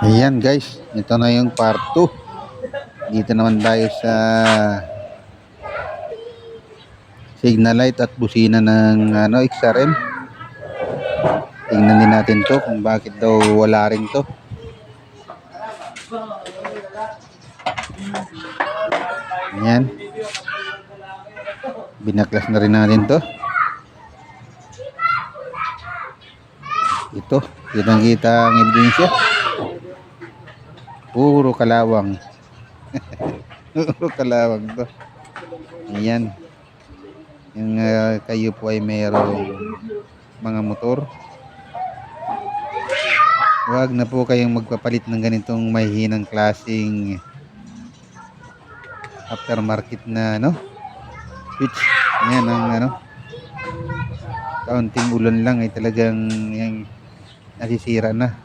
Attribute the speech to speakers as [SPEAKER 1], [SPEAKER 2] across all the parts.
[SPEAKER 1] Ayan guys, ito na yung part 2. Dito naman tayo sa signal light at busina ng XRM. Tingnan din natin to kung bakit daw wala rin to. Ayan. Binaklas na rin natin to. Ito, kitang-kita ang ebidensya. Puro kalawang. Puro kalawang to. Ayan. Yung kayo po ay mayroong mga motor, huwag na po kayong magpapalit ng ganitong mahihinang klaseng aftermarket na switch. Ayan ang kaunting ulan lang ay talagang yung nasisira na.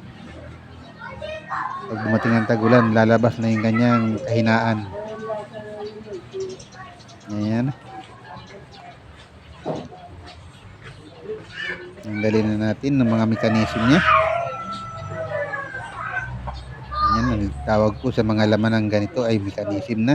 [SPEAKER 1] Pag dumating ang tag-ulan, lalabas na yung kanyang kahinaan. Ayan. Tanggalin na natin ng mga mekanism niya. Ayan, ang tawag po sa mga laman ng ganito ay mekanism na.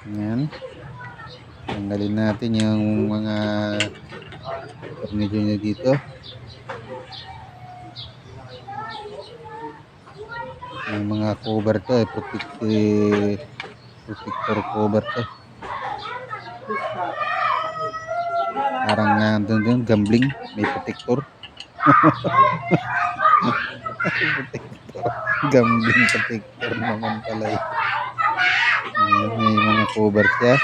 [SPEAKER 1] Ayan. Tanggalin natin yung mga tornilyo niya dito. Yung mga cover to protector cover to. Parang doon gambling, may protector. Protector. Gambling protector naman pala eh. Ayan, may mga cover siya.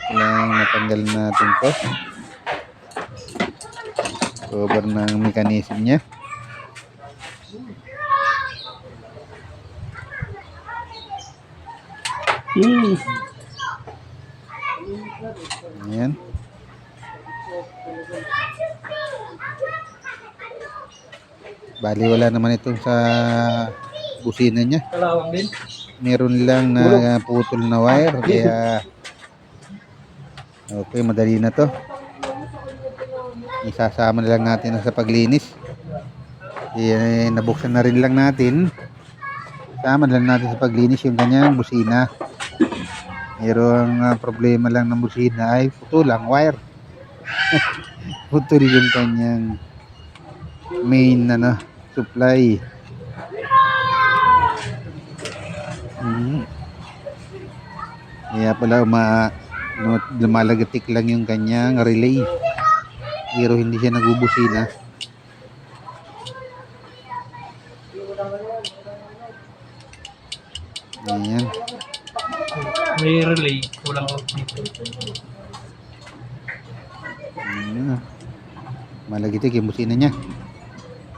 [SPEAKER 1] Kailangan matanggal natin to. Cover ng mechanism niya. Ayan. Bali wala naman itong sa busina niya.
[SPEAKER 2] Kalawang din.
[SPEAKER 1] Meron lang na putol na wire, kaya okay, madali na to. Isasama na lang natin sa paglinis. Nabuksan na rin lang natin. Sama lang natin sa paglinis yung kanyang busina. Mayroong problema lang ng busina ay putol ang wire. Putol yung kanyang main supply. Kaya pala lumalagatik lang yung kanyang relay, pero hindi siya nagbubusina. Ayan.
[SPEAKER 2] May relay, kulang dito.
[SPEAKER 1] Malagitik yung busina niya,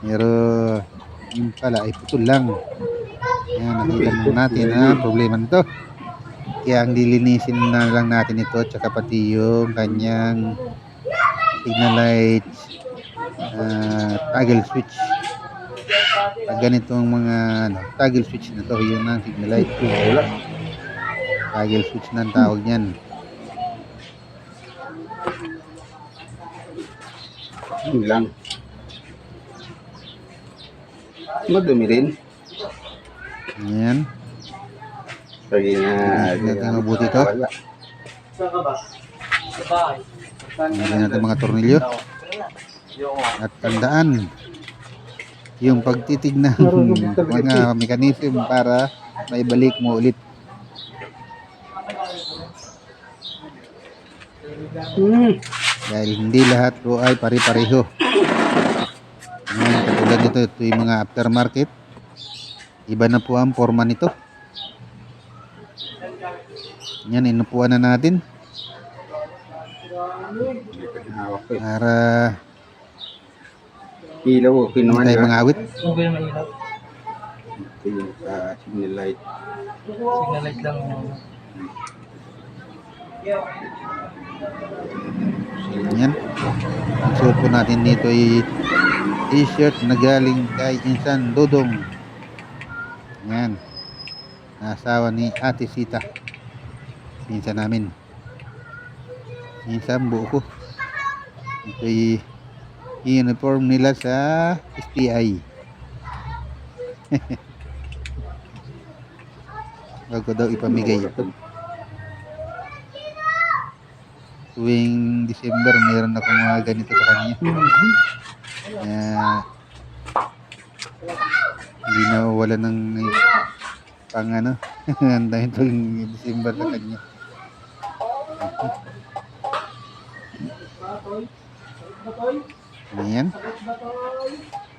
[SPEAKER 1] pero yung pala ay putol lang. Ayan, nakita natin problema nito. Kaya ang dilinisin na lang natin ito, tsaka pati yung kanyang signal light toggle switch. Pag ganitong mga toggle switch na to, yun ang signal light. Toggle switch na ang tawag niyan.
[SPEAKER 3] Yun lang. Madumi rin.
[SPEAKER 1] Ayan.
[SPEAKER 3] Lagi na.
[SPEAKER 1] Natin mabuti ito.
[SPEAKER 2] Saan ka ba? Sa bahay.
[SPEAKER 1] Hindi natin mga tornilyo. At tandaan yung pagtitig ng mga mekanism para maibalik mo ulit. Dahil hindi lahat po ay pare-pareho. Katulad nito, ito yung mga aftermarket. Iba na po ang forma nito. Yan, inupuan na natin para
[SPEAKER 3] Ilaw o
[SPEAKER 1] hindi tayo mangawit.
[SPEAKER 2] Okay naman ilaw.
[SPEAKER 3] Ito yung signal light.
[SPEAKER 2] Signal light lang.
[SPEAKER 1] Yan. Ang suot po natin dito ay t-shirt na galing kay Insan Dodong. Yan. Nasawa ni Ate Sita. Pinsan namin. Minsan buo ko. Ito yung uniform nila sa STI. Bago daw ipamigay ito. Tuwing December, mayroon akong mga ganito sa kanya. Kaya, hindi na wala ng pang ano. Handa tuwing December sa kanya. Ayan.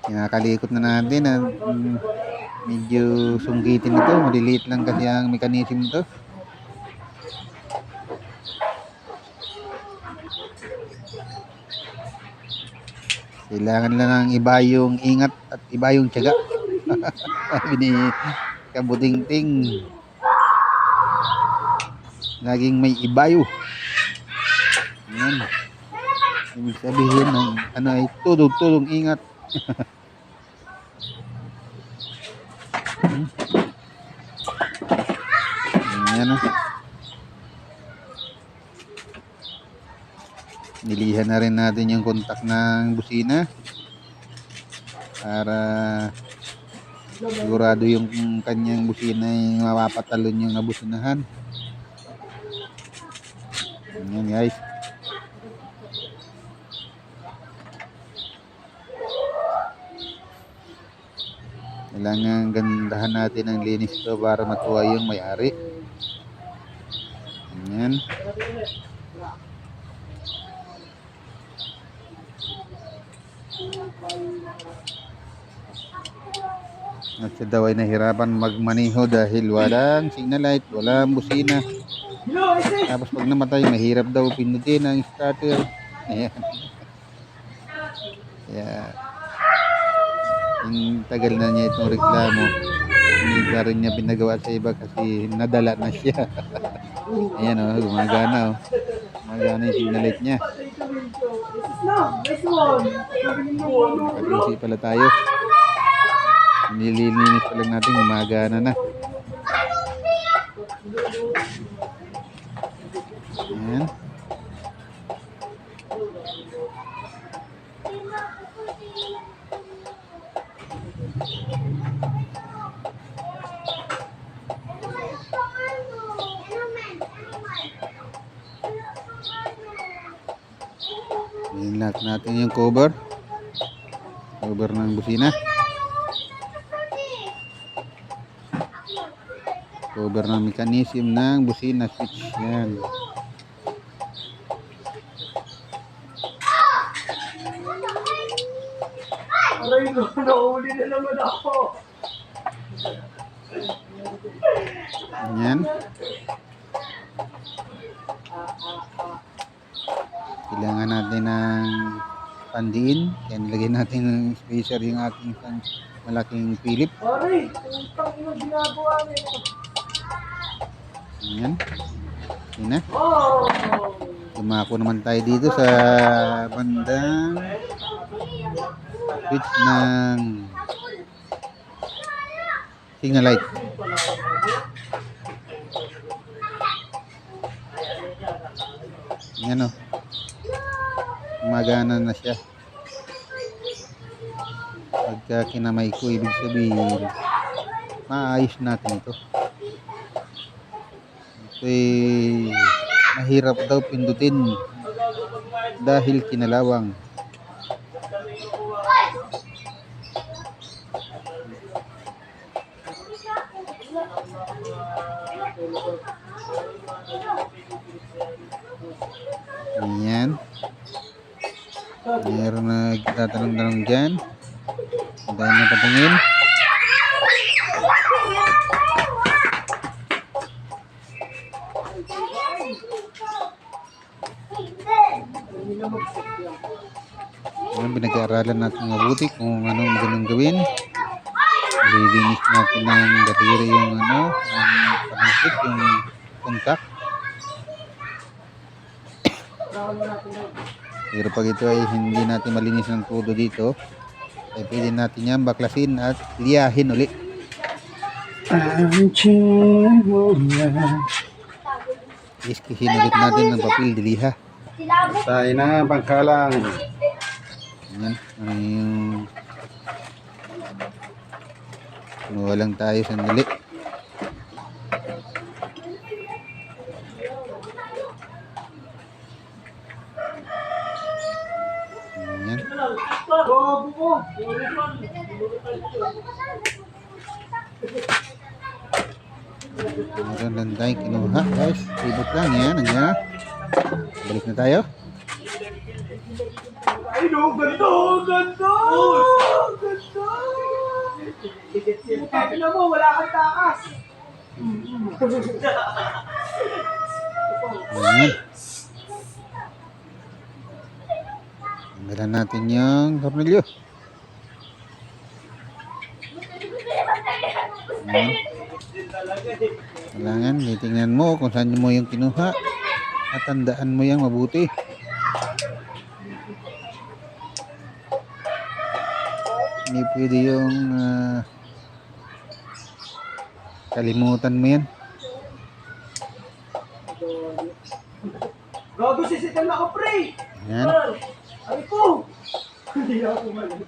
[SPEAKER 1] Kinakalikot na natin. Medyo sungkitin ito. Maliliit lang kasi ang mechanism ito. Kailangan lang ng iba yung ingat at iba yung tiyaga. Sabi ni Kabutingting. Laging may ibayo. Ayan. Ibig sabihin ng ano ay tulong ingat. Ayan o. Nilihan na rin natin yung kontak ng busina para sigurado yung kanyang busina ay mapapatalon yung nabusinahan. Ayan guys. Kailangan gandahan natin ang linis ito para matuwa yung may-ari. Ayan. At siya daw ay nahirapan magmaniho dahil walang signal light, walang busina. Tapos pag namatay, mahirap daw pindutin ang starter. Ayan. Kaya yung tagal na niya itong reklamo, hindi pa rin niya pinagawa sa iba kasi nadala na siya. Ayan o, gumagana o. Gumagana yung signal light niya. Pag-isip pala tayo. Nililinis pa lang natin, gumagana na. Ayan. Lock natin yung cover ng busina, cover ng mechanism ng busina switch. Yan.
[SPEAKER 2] Aray ko, nauli na naman ako.
[SPEAKER 1] Yan. Kailangan natin ng pandiin. Kaya nilagay natin ng spacer yung ating isang malaking Philip.
[SPEAKER 2] Aray, utang ina ginagawa nito.
[SPEAKER 1] Yan. Yun na.
[SPEAKER 2] Oh!
[SPEAKER 1] Dumako naman tayo dito sa bandang switch ng signal light. Yan o. Gumagana na siya. Pagka kinamay ko, ibig sabihin maayos natin ito. Ito'y mahirap daw pindutin dahil kinalawang. Ayan. Meron na nagtatanong-tanong dyan. Dahil napatingin. Ayan, pinag-aaralan natin mabuti kung anong ganun gawin. Lilinis natin ng battery yung panangkit, yung contact. Pero pag ito ay hindi natin malinis ng todo dito, ay pwede natin yan baklasin at liyahin uli. Iskihin ulit natin ng papel diliha.
[SPEAKER 3] Tayo na, pangkalang.
[SPEAKER 1] Yan. Kunuha lang tayo sandali. Yan. Meron lang tayong kinuha guys. Ribot lang yan. Nandiyan. Balik na tayo.
[SPEAKER 2] Ay, no, ganda! Ganda! Ganda! Tignan mo, wala kang takas.
[SPEAKER 1] Ayan. Tanggalan natin yung tornilyo. Ayan. Kailangan titingnan mo kung saan mo yung kinuha at tandaan mo yung mabuti. Hindi pwede yung kalimutan mo yan.
[SPEAKER 2] Gago, sisitan na ako, pre!
[SPEAKER 1] Ayan.
[SPEAKER 2] Ay ko! Hindi ako mali.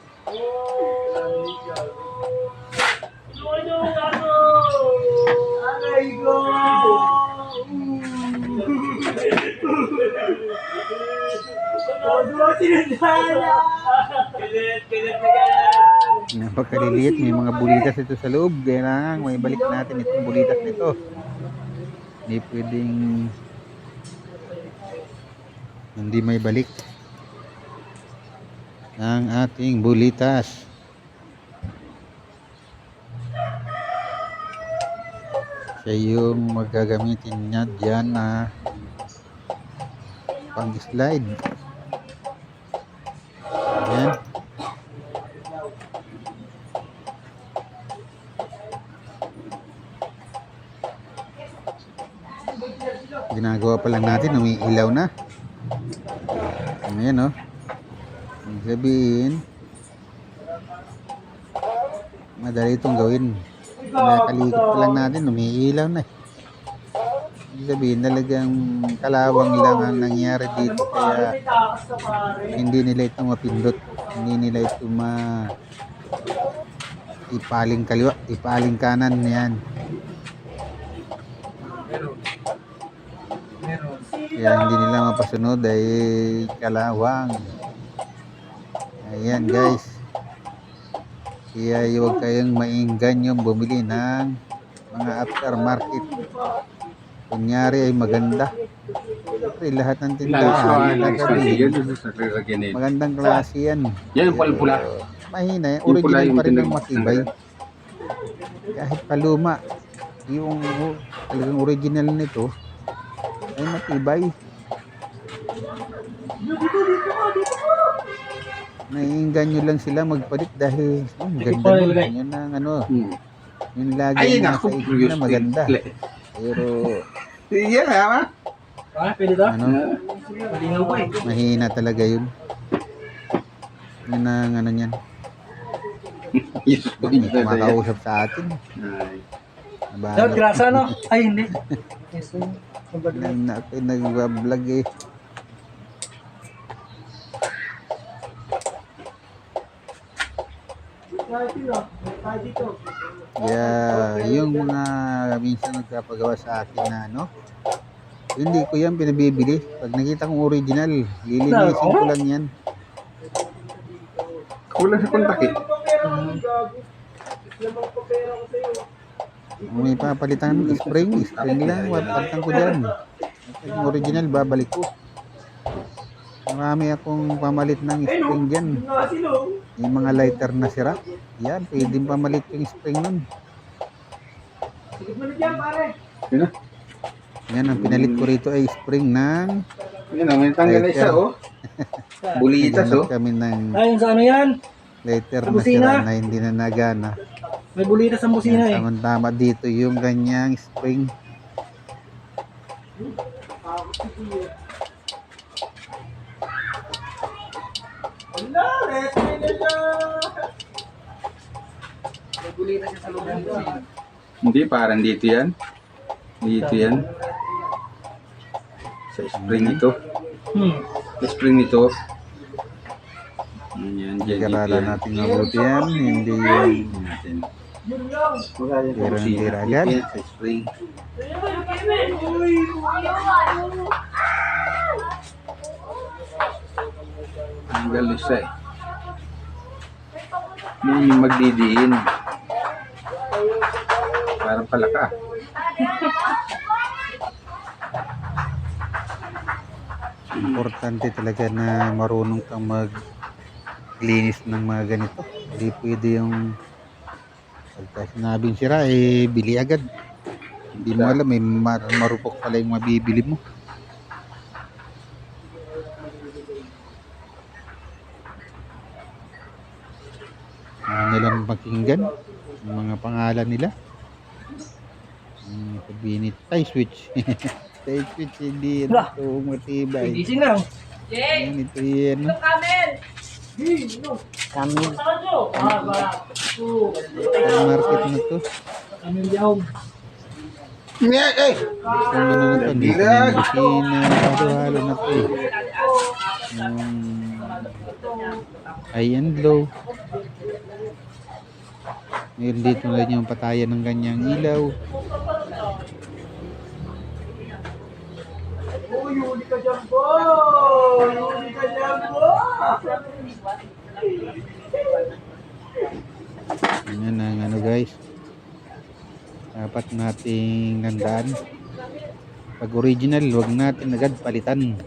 [SPEAKER 2] Aray ko! Gago, sinadala!
[SPEAKER 1] Napakaliliit, may mga bulitas ito sa loob. Kailangan may balik natin itong bulitas nito. Hindi pwedeng hindi may balik ang ating bulitas. Siya yung magagamitin niya dyan na pang slide. Ayan. Ginagawa pa lang natin, umiilaw na. Ayan, oh. Ibig sabihin, madali itong gawin. Nakalikot pa lang natin, umiilaw na. Ibig sabihin, talagang kalawang lang ang nangyari dito. Kaya hindi nila ito mapindot. Hindi nila ito ipaling kaliwa, ipaling kanan. Yan. Kaya hindi nila mapasunod ay kalawang. Ayan guys. Kaya huwag kayong mainggan yung bumili ng mga aftermarket. Kunyari ay maganda. Kasi lahat ng tindahan magandang klase yan.
[SPEAKER 3] Yan yung pula.
[SPEAKER 1] Mahina yan.
[SPEAKER 3] Yung pula
[SPEAKER 1] Original
[SPEAKER 3] yung
[SPEAKER 1] pa rin ang
[SPEAKER 3] tindag-
[SPEAKER 1] matibay. Kahit paluma, yung talagang original nito ay matibay. Naiinggan nyo lang sila magpalit dahil ganda nun. Yun ang ano, yung lagi
[SPEAKER 3] Ay,
[SPEAKER 1] na
[SPEAKER 3] naku,
[SPEAKER 1] sa isip na maganda. Pero
[SPEAKER 3] Iya, ha?
[SPEAKER 2] Pwede daw?
[SPEAKER 1] ano,
[SPEAKER 2] Malinaw ko eh.
[SPEAKER 1] mahina talaga yun. Yun ang ano niyan.
[SPEAKER 3] Yes,
[SPEAKER 1] May kumakausap sa atin.
[SPEAKER 2] Dapat grasa, no? Ay, hindi. Yes,
[SPEAKER 1] Nag-vlog eh. Kaya yung mga minsan nagpapagawa sa akin na ano, hindi ko yan pinabibili. Pag nakita kong original, lilinisin ko lang yan.
[SPEAKER 3] Kulang sa kontak eh.
[SPEAKER 1] May papalitan ng spring lang, papalitan ko dyan. Yung original, babalik ko. Marami akong pamalit ng spring dyan. Yung mga lighter na sira, yan, pwedeng pamalit yung spring nun.
[SPEAKER 3] Yun na.
[SPEAKER 1] Yan, ang pinalit ko rito ay spring ng
[SPEAKER 3] Yun na, may tanggal na isa, oh. Bulitas, oh.
[SPEAKER 1] naghanap kami ng
[SPEAKER 2] Ayun sa ano yan?
[SPEAKER 1] lighter
[SPEAKER 2] Sa
[SPEAKER 1] na
[SPEAKER 2] busina?
[SPEAKER 1] sira na hindi na nagana.
[SPEAKER 2] May bulitas sa busina eh.
[SPEAKER 1] Tama dito yung ganyang spring.
[SPEAKER 2] Wala, ready na siya. Kulita siya sa loob ng kusina.
[SPEAKER 3] Hindi, parang dito yan. Dito yan. Sa spring ito. Sa spring ito. Yan, dyan, dito
[SPEAKER 1] Pag-aralan
[SPEAKER 3] yan.
[SPEAKER 1] natin mabuti yan. Hindi yung
[SPEAKER 3] Natin.
[SPEAKER 1] tira-tira agad.
[SPEAKER 3] Dito yan, sa spring. Ang galis siya eh. Yun yung magdidiin. Parang palaka.
[SPEAKER 1] Importante talaga na marunong kang maglinis ng mga ganito. Hindi pwede yung pagka sinabing sira, bili agad. Hindi mo alam, may marupok pala yung mabibili mo. Ano nilang pakinggan, yung mga pangalan nila. Sabihin ni Thai Switch. Thai Switch, hindi yan ito matibay.
[SPEAKER 2] Gising lang.
[SPEAKER 1] Yan, ito yan.
[SPEAKER 2] Kami.
[SPEAKER 1] Ang market na to.
[SPEAKER 2] Kami yaw.
[SPEAKER 1] Kung ano na to, dito na yung kusina, halo-halo na to eh. Yung high and low. Meron dito na yung patayan ng ganyang ilaw.
[SPEAKER 2] Yuli ka dyan po! Yuli ka dyan po!
[SPEAKER 1] Yan ang ano guys. Dapat nating tandaan. Pag original, huwag natin agad palitan.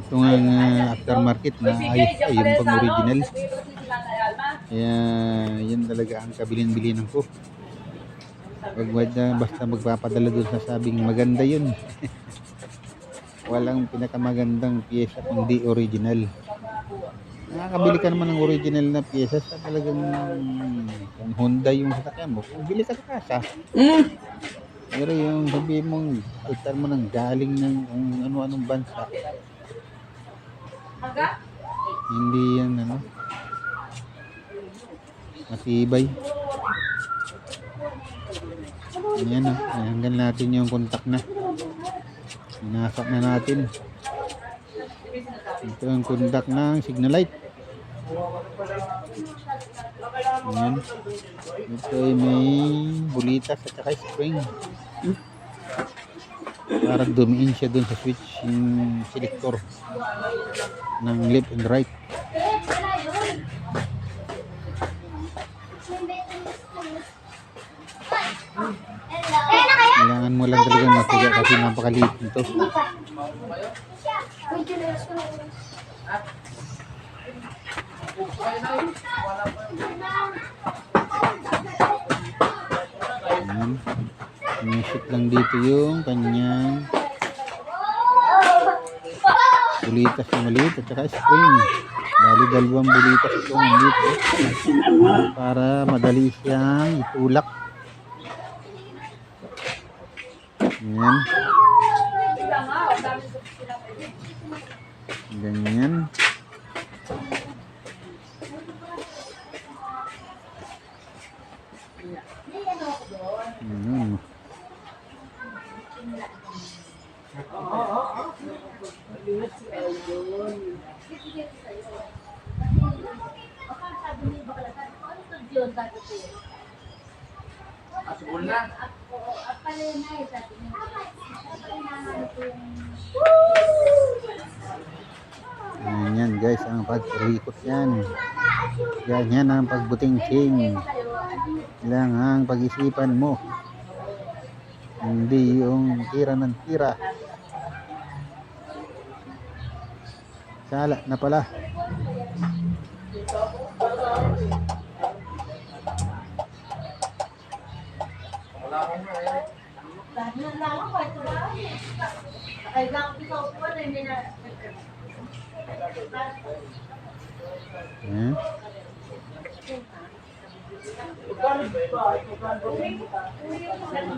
[SPEAKER 1] Ito nga aftermarket na ayos pa yung pang original. Kaya yun talaga ang kabilin-bilinan ko. Basta magpapadala doon sa sabing maganda yun. Walang pinakamagandang pyesa kundi original. Nakakabili ka naman ng original na pyesa sa talagang kung Honda yung sasakyan mo, kung bili ka sa kasa. Pero yung sabihin mong altar mo ng galing ng kung ano-anong bansa, hindi yan ano matibay. Ayan o, hanggang natin yung contact na. Inasak na natin. Ito ang contact ng signal light. Ayan. Ito ay may bulitas at saka spring. Para dumiin siya dun sa switch yung selector ng left and right. Kailangan mo lang talaga matiga kasi napakaliit nito. Ayan. Inisip lang dito yung kanyang bulitas na maliit at saka spring. Bali dalawang bulitas ito dito para madali siyang itulak. Ayan. Ganyan. Ayan. Ayan guys, ang pagkikot yan. Yan ang pagbuting-ting. Kailangan pag-isipan mo. Hindi yung tira ng tira. Sala na pala.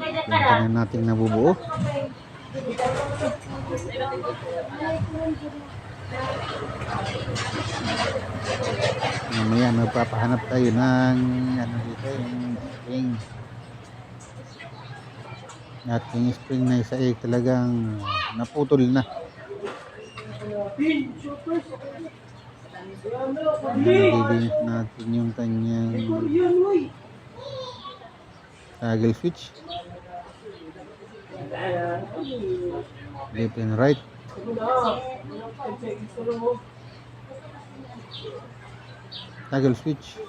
[SPEAKER 1] Punta na natin nabubuo. Mamaya magpapahanap tayo ng ano dito, yung spring. Ating spring na isa talagang naputol na. Nililinis natin yung kanyang toggle switch. Left and right. Toggle switch.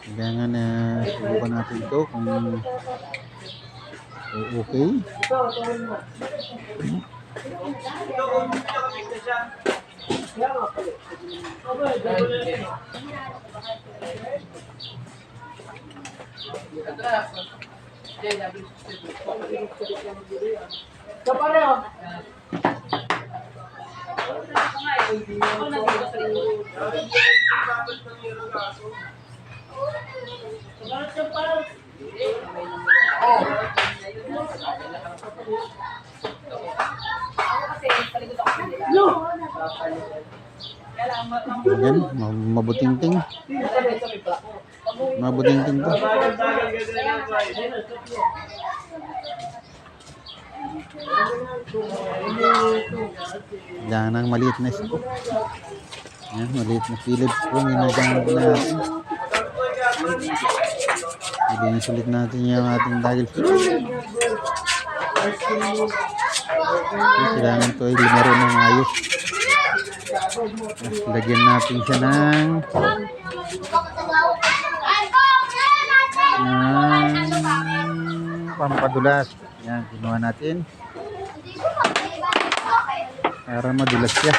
[SPEAKER 1] Kailangan na subukan natin ito kung okay. Ayan, mabuting-ting. Mabuting-ting to. Kailangan ng maliit na scoop. Ayan, maliit na Phillips screw. Ginagamit natin. Ilinis ulit natin yung ating toggle switch. Kailangan ito ay lumaro ng ayos. Lagyan natin siya ng pampadulas. Yan, ginawa natin para madulas siya.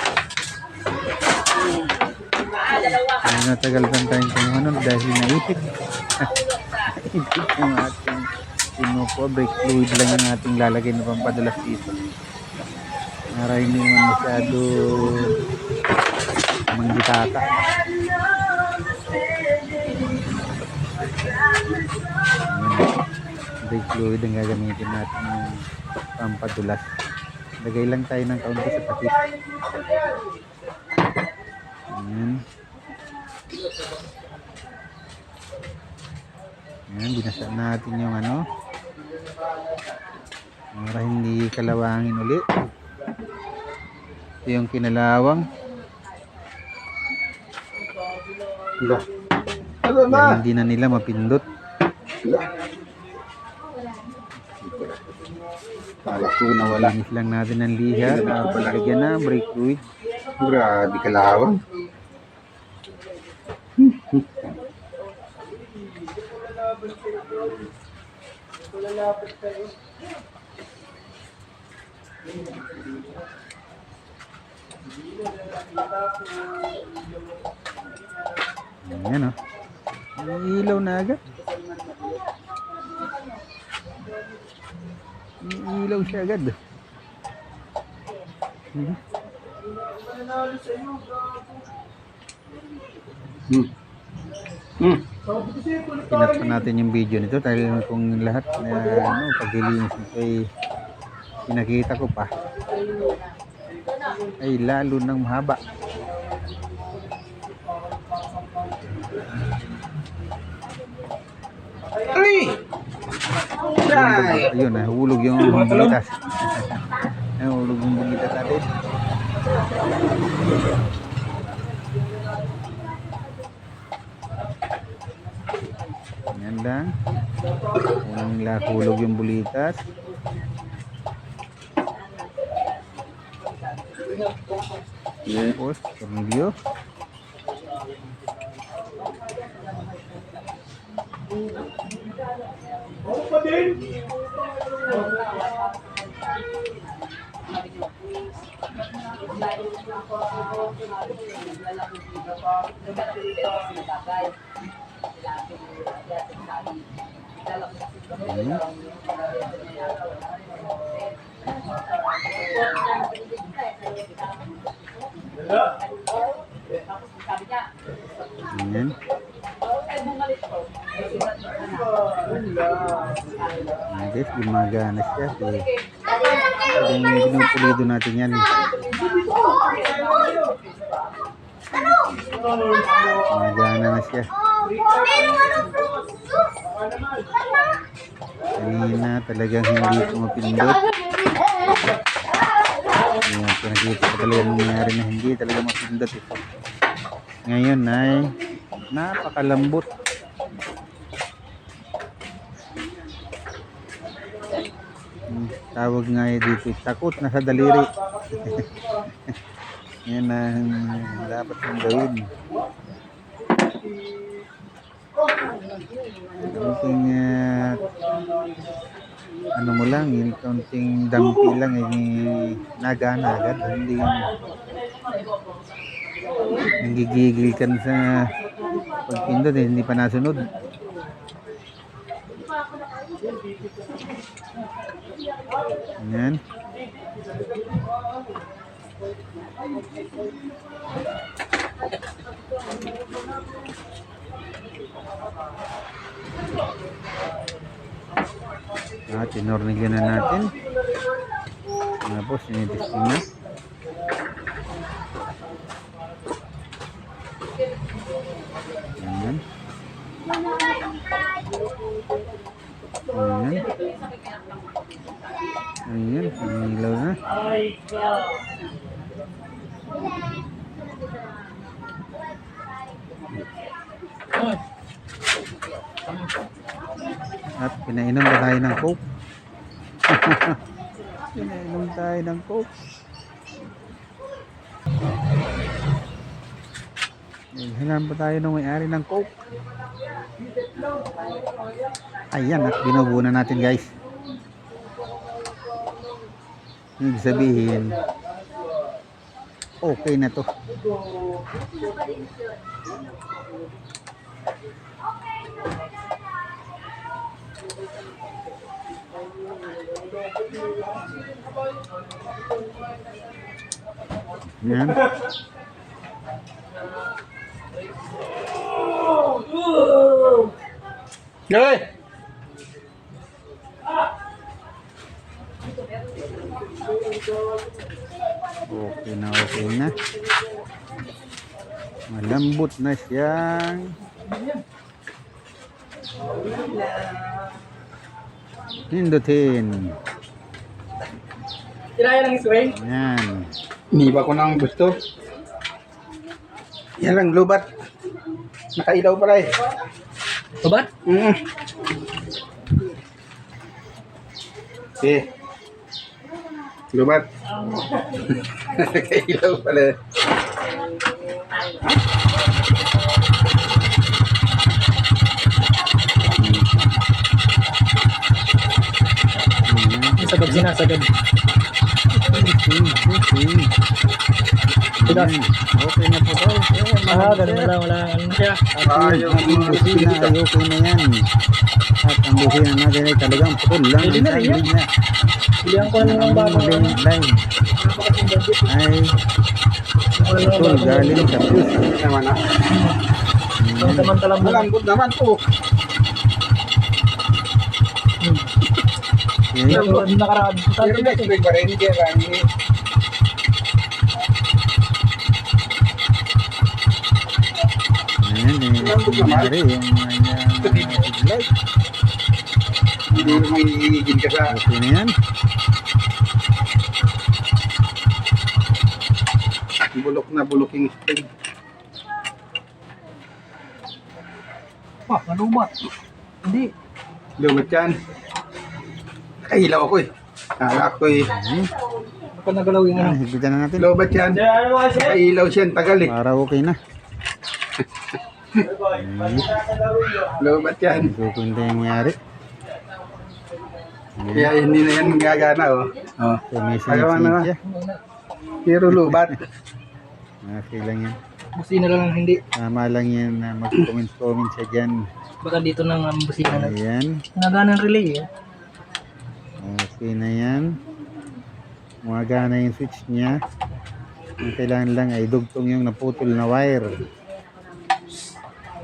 [SPEAKER 1] Ay, natagal lang tayong kumuhanon dahil naipit. Naipit yung ating sinupo. Brake fluid lang yung ating lalagay na pampadulas dito. Para hindi naman masyado manggitata. Brake fluid ang gagamitin natin yung pampadulas. Lagay lang tayo ng kaunti sa patis. Ayan. Ayan, binasa natin yung ano para hindi kalawangin ulit. Ito yung kinalawang. Dahil hindi na nila mapindot. Linis lang natin ng liha. Palagyan na brake fluid.
[SPEAKER 3] Grabe kalawang.
[SPEAKER 1] Ayan o. Ilaw na agad. Ilaw siya agad. Pinat pa natin yung video nito dahil kung lahat na paglilinis nito ay pinakita ko pa ay lalo nang mahaba. Ayun, nahulog yung bulitas. Nahulog yung bulitas natin. Yan lang. Unang nahulog yung bulitas. Tapos, tornilyo. Ayan. Guys, gumagana siya. Yung pinupulido natin yan. Gumagana na siya. Kanina talagang hindi pumapindot. Ayan, pinakita ko talaga nangyayari na hindi talaga mapindot ito. Ngayon ay napakalambot. Tawag nga dito, takot na sa daliri. Yan ang dapat mong gawin. Kaunting ano mo lang, yung kaunting dampi lang nagana agad. Hindi nanggigigil ka sa pagpindot, hindi pa nasunod. Ayan. Tinornigyan na natin. Tapos sinitesting na. Ayan. Ayan. Ayan, pinilaw na. At pinainom ba tayo ng coke? Pinainom tayo ng coke. Hingan pa tayo ng may-ari ng coke. Ayan, at binubuo na natin, guys. Ibig sabihin okay na to. Yan.
[SPEAKER 3] Hey!
[SPEAKER 1] Okay na, okay na. Malambot na siyang pindutin.
[SPEAKER 2] Kinaya ng swing.
[SPEAKER 1] Yan.
[SPEAKER 3] Iniba ko ng gusto. Yan lang, lubat. Nakailaw pala eh.
[SPEAKER 2] Babat?
[SPEAKER 3] Okay. Lubat. Nakailaw pala eh.
[SPEAKER 2] Sagad sinasagad.
[SPEAKER 1] Yan. Okay na po daw.
[SPEAKER 2] Ganun na lang. Wala ano siya.
[SPEAKER 1] At yung busina ay okay na yan. At ang busina natin ay talagang putol lang.
[SPEAKER 2] Pwede na rin yan.
[SPEAKER 1] Niya.
[SPEAKER 2] Bilihan ko na lang
[SPEAKER 1] Ang
[SPEAKER 2] bago.
[SPEAKER 1] line ay putol galing sa fuse.
[SPEAKER 3] Naman ah.
[SPEAKER 2] Samantalang mo.
[SPEAKER 3] Malambot naman po.
[SPEAKER 1] Okay.
[SPEAKER 2] Nakaraan.
[SPEAKER 3] Pero na-explain pa rin. Kaya lang
[SPEAKER 1] Ayan, nangyari yung light.
[SPEAKER 3] hindi mo iigil ka sa
[SPEAKER 1] Okay na yan.
[SPEAKER 3] bulok na buluking spring.
[SPEAKER 2] Malumat. Hindi.
[SPEAKER 3] Lumat yan. Nakailaw ako eh. Kala ko eh.
[SPEAKER 2] Baka nagalaw yung ano.
[SPEAKER 1] Higpitan na natin.
[SPEAKER 3] Lumat yan. Nakailaw siya. Tagal eh.
[SPEAKER 1] Para okay na.
[SPEAKER 3] Lumat yan.
[SPEAKER 1] Hindi ko yung nangyari.
[SPEAKER 3] Kaya hindi na yan gagana oh. Oh.
[SPEAKER 1] So, may
[SPEAKER 3] Agawa na.
[SPEAKER 1] siya.
[SPEAKER 3] Pero lubat.
[SPEAKER 1] Okay lang yan.
[SPEAKER 2] Busina lang hindi.
[SPEAKER 1] Tama lang yan na mag-comment siya dyan.
[SPEAKER 2] Baka dito nang busina na.
[SPEAKER 1] Ayan.
[SPEAKER 2] Nagana ng relay eh.
[SPEAKER 1] Okay na yan. Gumagana yung switch niya. Ang kailangan lang ay dugtong yung naputol na wire.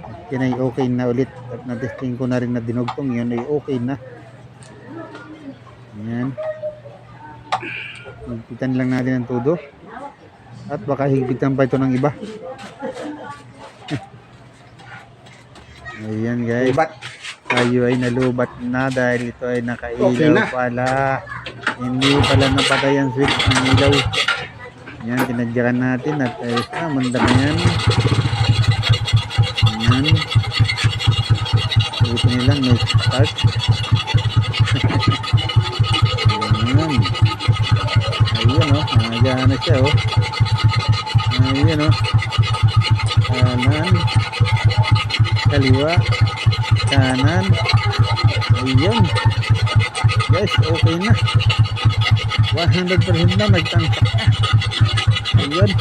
[SPEAKER 1] At yan ay okay na ulit. At na-testing ko na rin na dinugtong yun ay okay na. Ayan. Higpitan lang natin ang todo. At baka higpitan pa ito ng iba. Ayan guys.
[SPEAKER 3] Lubat.
[SPEAKER 1] Tayo ay nalubat na dahil ito ay nakailaw
[SPEAKER 3] Okay na.
[SPEAKER 1] pala. Hindi pala napatay ang switch ng ilaw. Yan, tinadyakan natin at ayos na, manda na yan. Yan. Ulit nilang may start. Ayan. Ayun o, nangyayaan na siya o. Ayun o. Kanan. Kaliwa. Kanan. Ayun. Guys, okay na. 100% na nagtangka na. Ayun.